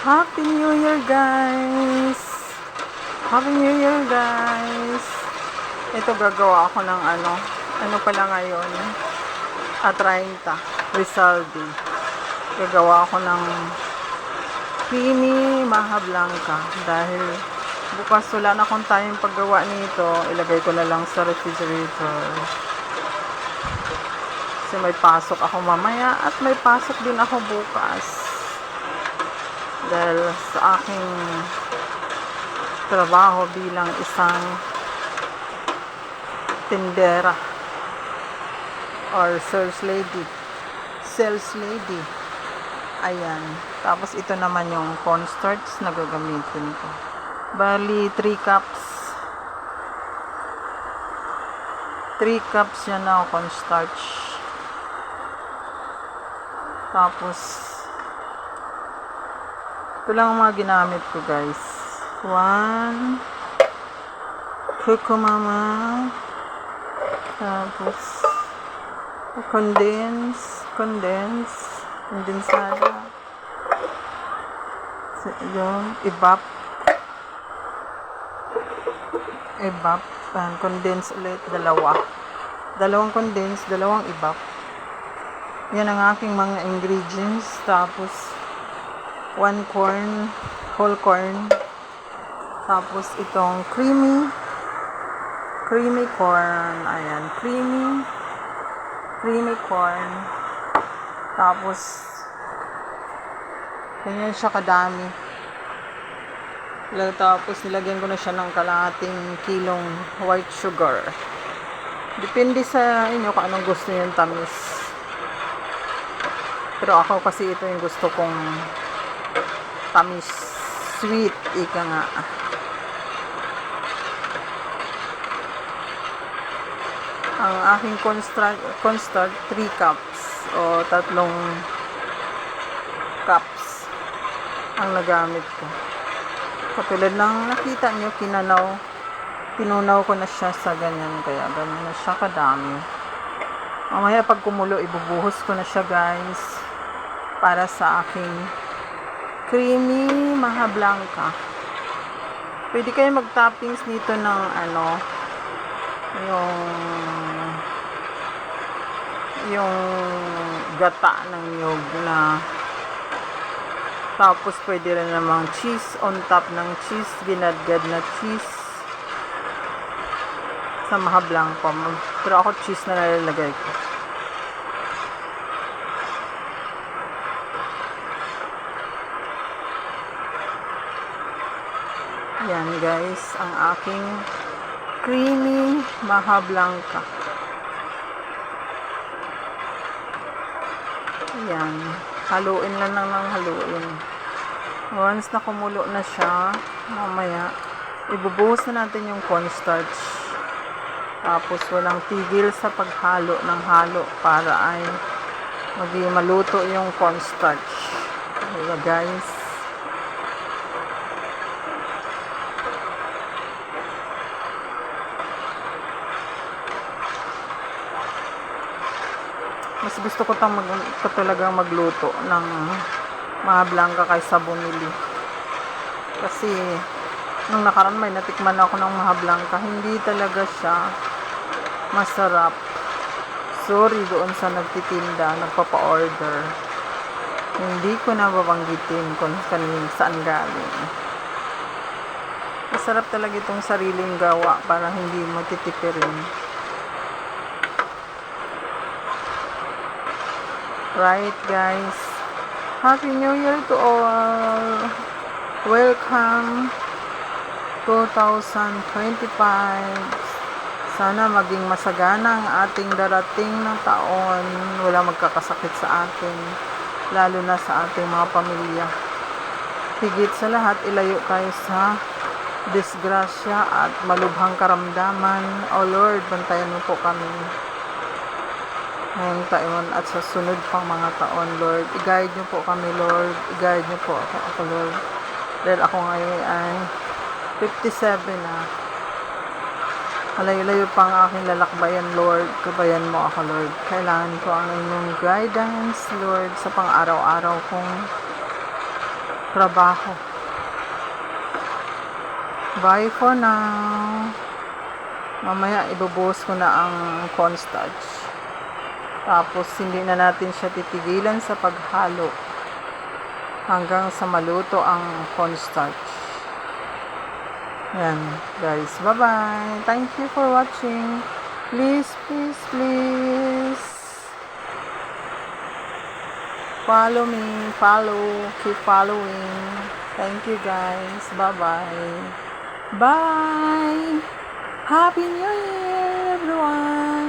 Happy New Year, guys! Happy New Year, guys! Ito gagawa ako ng ano pala ngayon? 30, Rizal Day. Gagawa ako ng creamy maha blanca dahil bukas wala na akong tayong paggawa nito. Ilagay ko na lang sa refrigerator. Kasi may pasok ako mamaya at may pasok din ako bukas. Dahil sa aking trabaho bilang isang tindera or sales lady. Ayan. Tapos ito naman yung cornstarch na gagamitin ko. Bali 3 cups. 3 cups yan na cornstarch. Tapos ito lang ang mga ginamit ko, guys. 1 kukumama. Tapos kondensada. Yung evap. Condense ulit, dalawang condense, dalawang evap. Yan ang aking mga ingredients. Tapos 1 corn, whole corn. Tapos itong creamy corn. Ayan, creamy corn. Tapos ganyan siya kadami. Tapos nilagyan ko na siya ng kalahating kilong white sugar. Depende sa inyo kung anong gusto niyo tamis. Pero ako kasi ito yung gusto kong tamis, sweet, ika nga. Ang aking cornstarch 3 cups o 3 cups ang nagamit ko. Katulad ng nakita nyo, tinunaw ko na siya sa ganyan, kaya ganyan na siya kadami. Mamaya pag kumulo, ibubuhos ko na siya, guys, para sa aking creamy maha blanca. Pwede kayo mag-toppings nito ng yung gata ng niyog na, tapos pwede rin namang cheese on top ng cheese, ginadgad na cheese sa maha blanca. Pero ako cheese na nalalagay ko. Yan, guys, ang aking creamy maha blanca. Yan, haluin lang ng haluin. Once na kumulo na siya, mamaya ibubuhos na natin yung cornstarch. Tapos walang tigil sa paghalo ng halo para ay maging maluto yung cornstarch. Diba, guys? Mas gusto ko talagang magluto ng maha blanca kaysa bumili. Kasi nung nakaraan may natikman ako ng maha blanca, hindi talaga siya masarap. Sorry doon sa nagtitinda, nagpapa-order. Hindi ko na babanggitin kung saan galing. Masarap talaga itong sariling gawa para hindi mo titipirin. Right, guys? Happy New Year to all! Welcome 2025. Sana maging masagana ang ating darating ng taon. Wala magkakasakit sa atin, lalo na sa ating mga pamilya. Higit sa lahat, ilayo kayo sa disgrasya at malubhang karamdaman. O Lord, bantayan mo po kami ngayong taon at sa sunod pang mga taon, Lord. I-guide niyo po kami, Lord. I-guide niyo po ako, Lord. Dahil ako ngayon ay 57 na. Malayo-layo pa ang aking lalakbayan, Lord. Gabayan mo ako, Lord. Kailangan ko ang inyong guidance, Lord, sa pang-araw-araw kong trabaho. Bye for now. Mamaya ibubuhos ko na ang cornstarch. Tapos hindi na natin siya titigilan sa paghalo hanggang sa maluto ang cornstarch. Yan guys. Bye bye. Thank you for watching. Please, please, please follow me. Keep following. Thank you guys. Bye bye. Bye. Happy New Year everyone.